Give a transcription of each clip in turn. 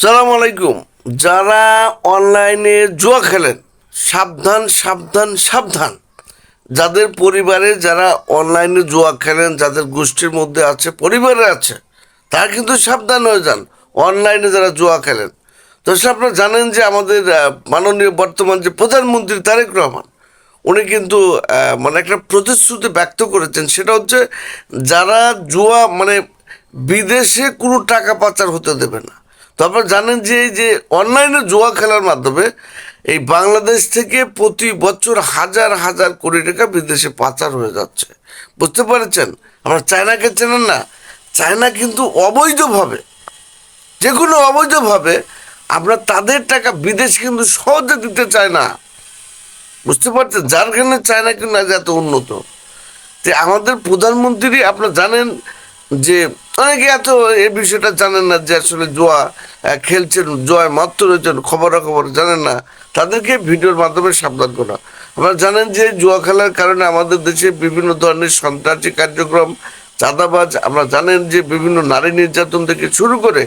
সালাম আলাইকুম। যারা অনলাইনে জুয়া খেলেন, সাবধান সাবধান সাবধান। যাদের পরিবারে যারা অনলাইনে জুয়া খেলেন, যাদের গোষ্ঠীর মধ্যে আছে, পরিবারে আছে, তারা কিন্তু সাবধান হয়ে যান। অনলাইনে যারা জুয়া খেলেন, তো সে আপনারা জানেন যে আমাদের মাননীয় বর্তমান যে প্রধানমন্ত্রী তারেক রহমান, উনি কিন্তু মানে একটা প্রতিশ্রুতি ব্যক্ত করেছেন। সেটা হচ্ছে যারা জুয়া মানে বিদেশে কোনো টাকা পাচার হতে দেবে না। তো আপনারা জানেন যে এই যে অনলাইনে জুয়া খেলার মাধ্যমে এই বাংলাদেশ থেকে প্রতি বছর হাজার হাজার কোটি টাকা বিদেশে পাচার হয়ে যাচ্ছে। বুঝতে পেরেছেন? আমরা চায়নাকে চেনেন না? চায়না কিন্তু অবৈধভাবে, যে কোনো অবৈধভাবে আমরা তাদের টাকা বিদেশ কিন্তু সহজে দিতে চায় না। বুঝতে পারছেন? যার কারণে চায়না কিন্তু আজ এত উন্নত। যে আমাদের প্রধানমন্ত্রী, আপনারা জানেন যে অনেকে এত এই বিষয়টা জানেন না যে আসলে জুয়া খেলছেন, জুয়ায় মত্ত রয়েছেন, খবরাখবর জানেন না, তাদেরকে ভিডিওর মাধ্যমে সাবধান করা। আপনারা জানেন যে জুয়া খেলার কারণে আমাদের দেশে বিভিন্ন ধরনের সন্ত্রাসী কার্যক্রম, চাঁদাবাজ, আমরা জানেন যে বিভিন্ন নারী নির্যাতন থেকে শুরু করে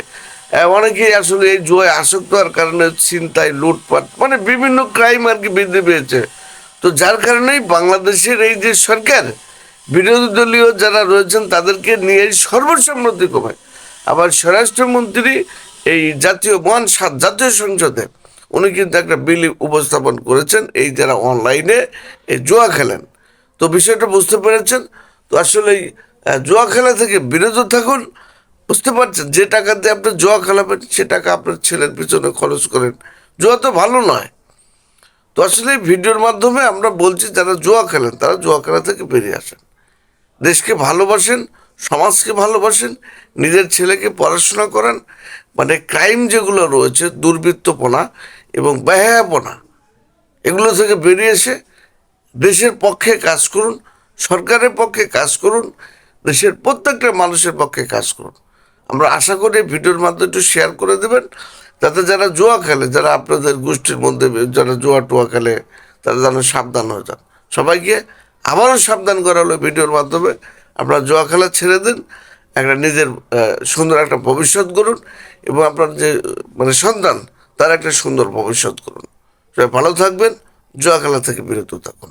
অনেকেই আসলে এই জুয়ায় আসক্ত হওয়ার কারণে ছিনতাই, লুটপাট, মানে বিভিন্ন ক্রাইম আর কি বৃদ্ধি পেয়েছে। তো যার কারণেই বাংলাদেশের এই যে সরকার, বিরোধী দলীয় যারা রয়েছেন তাদেরকে নিয়ে সর্বসম্মতি কমায়। আবার স্বরাষ্ট্রমন্ত্রী এই জাতীয় সংসদে উনি কিন্তু একটা বিল উপস্থাপন করেছেন এই যারা অনলাইনে এই জুয়া খেলেন। তো বিষয়টা বুঝতে পেরেছেন? তো আসলে এই জুয়া খেলা থেকে বিরত থাকুন। বুঝতে পারছেন? যে টাকা দিয়ে আপনি জুয়া খেলাবেন সে টাকা আপনার ছেলের পিছনে খরচ করেন, জুয়া তো ভালো নয়। তো আসলে এই ভিডিওর মাধ্যমে আমরা বলছি যারা জুয়া খেলেন তারা জুয়া খেলা থেকে বেরিয়ে আসেন, দেশকে ভালোবাসেন, সমাজকে ভালোবাসেন, নিজের ছেলেকে পড়াশোনা করান। মানে ক্রাইম যেগুলো রয়েছে, দুর্বৃত্তপনা এবং বেহায়াপনা, এগুলো থেকে বেরিয়ে এসে দেশের পক্ষে কাজ করুন, সরকারের পক্ষে কাজ করুন, দেশের প্রত্যেকটা মানুষের পক্ষে কাজ করুন। আমরা আশা করি ভিডিওর মাধ্যমে একটু শেয়ার করে দেবেন, যাতে যারা জুয়া খেলে, যারা আপনাদের গোষ্ঠীর মধ্যে যারা জুয়া টুয়া খেলে, তারা যেন সাবধান হয়ে যান। সবাইকে আবারও সাবধান করা হলো ভিডিওর মাধ্যমে। আপনারা জুয়া খেলা ছেড়ে দিন, একটা নিজের সুন্দর একটা ভবিষ্যৎ করুন এবং আপনার যে মানে সন্তান, তার একটা সুন্দর ভবিষ্যৎ করুন। সবাই ভালো থাকবেন, জুয়া খেলা থেকে বিরত থাকুন।